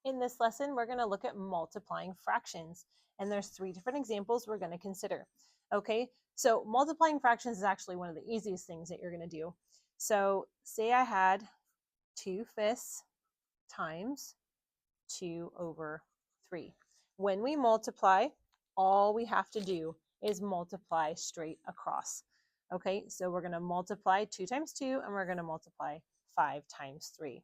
In this lesson, we're going to look at multiplying fractions, and there's 3 different examples we're going to consider. Okay, so multiplying fractions is actually one of the easiest things that you're going to do. So say I had 2/5 times 2/3. When we multiply, all we have to do is multiply straight across. Okay, so we're going to multiply 2 times 2, and we're going to multiply 5 times 3.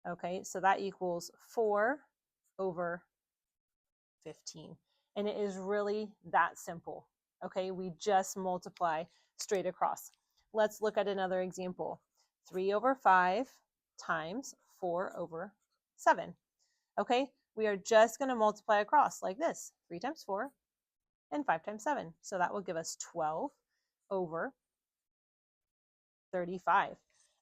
Okay, so that equals 4/15. And it is really that simple. Okay, we just multiply straight across. Let's look at another example. 3/5 times 4/7. Okay, we are just going to multiply across like this. 3 times 4 and 5 times 7. So that will give us 12/35.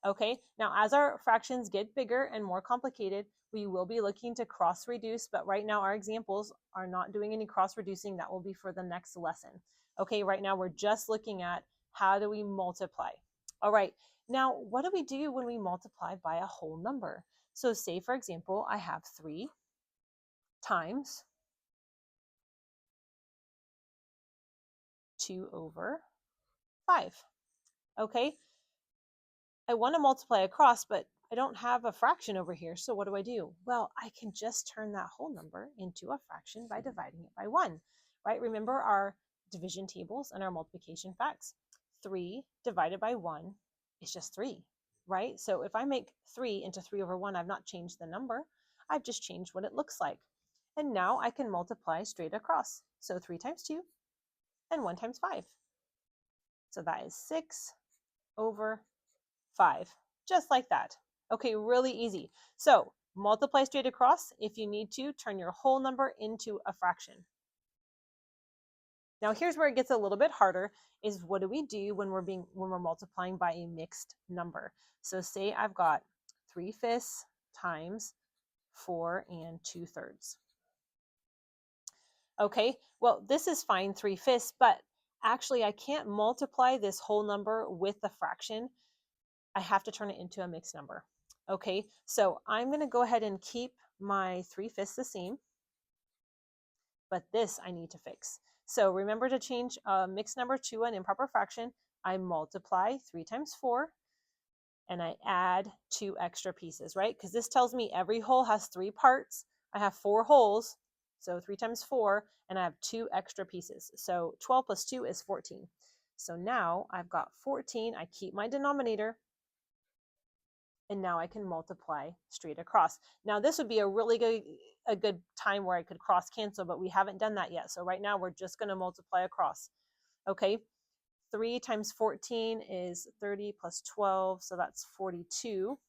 Okay, now as our fractions get bigger and more complicated, we will be looking to cross reduce, but right now our examples are not doing any cross reducing. That will be for the next lesson. Okay, right now we're just looking at how do we multiply. All right, now what do we do when we multiply by a whole number? So say, for example, I have 3 times 2/5. Okay, I want to multiply across, but I don't have a fraction over here. So what do? Well, I can just turn that whole number into a fraction by dividing it by 1, right? Remember our division tables and our multiplication facts. 3 divided by 1 is just 3, right? So if I make 3 into 3/1, I've not changed the number. I've just changed what it looks like. And now I can multiply straight across. So 3 times 2 and 1 times 5. So that is 6/5, just like that. Okay, really easy. So multiply straight across. If you need to, turn your whole number into a fraction. Now here's where it gets a little bit harder, is what do we do when we're multiplying by a mixed number? So say I've got 3/5 times 4 2/3. Okay, well, this is fine, 3/5, but actually I can't multiply this whole number with the fraction. I have to turn it into a mixed number. Okay, so I'm going to go ahead and keep my 3/5 the same, but this I need to fix. So remember to change a mixed number to an improper fraction. I multiply 3 times 4, and I add 2 extra pieces, right? Because this tells me every whole has 3 parts. I have 4 wholes, so 3 times 4, and I have 2 extra pieces. So 12 plus 2 is 14. So now I've got 14. I keep my denominator, and now I can multiply straight across. Now this would be a good time where I could cross cancel, but we haven't done that yet. So right now we're just going to multiply across. Okay, 3 times 14 is 30 plus 12, so that's 42.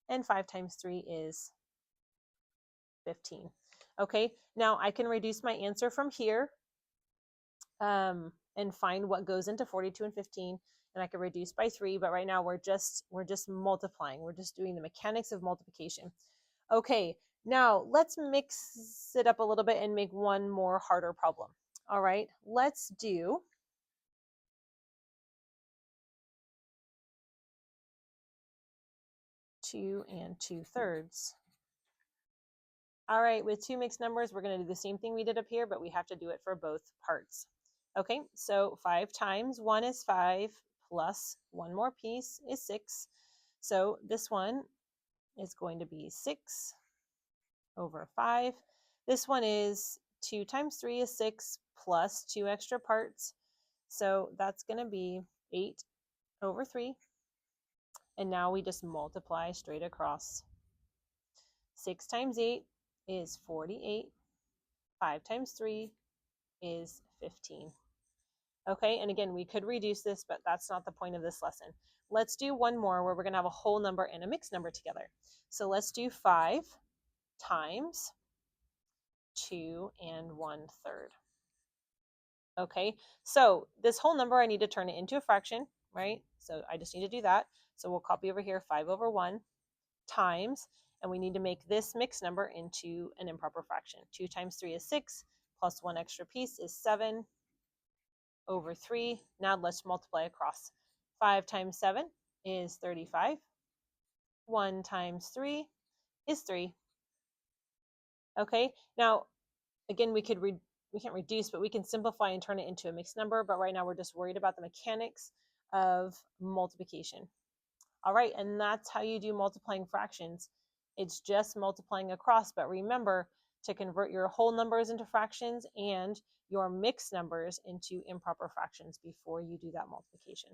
And 5 times 3 is 15. Okay, now I can reduce my answer from here and find what goes into 42 and 15, and I can reduce by 3, but right now we're just multiplying. We're just doing the mechanics of multiplication. Okay, now let's mix it up a little bit and make one more harder problem. All right, let's do 2 2/3. All right, with 2 mixed numbers, we're going to do the same thing we did up here, but we have to do it for both parts. Okay, so 5 times 1 is 5, plus 1 more piece is 6. So this one is going to be 6/5. This one is 2 times 3 is 6, plus 2 extra parts. So that's going to be 8/3. And now we just multiply straight across. 6 times 8 is 48. 5 times 3 is 15. Okay, and again, we could reduce this, but that's not the point of this lesson. Let's do one more where we're going to have a whole number and a mixed number together. So let's do 5 times 2 1/3. Okay, so this whole number, I need to turn it into a fraction, right? So I just need to do that. So we'll copy over here 5/1 times, and we need to make this mixed number into an improper fraction. 2 times 3 is 6, plus 1 extra piece is 7/3. Now let's multiply across. 5 times 7 is 35. 1 times 3 is 3. Okay, now again, we can't reduce, but we can simplify and turn it into a mixed number. But right now we're just worried about the mechanics of multiplication. All right, and that's how you do multiplying fractions. It's just multiplying across, but remember to convert your whole numbers into fractions and your mixed numbers into improper fractions before you do that multiplication.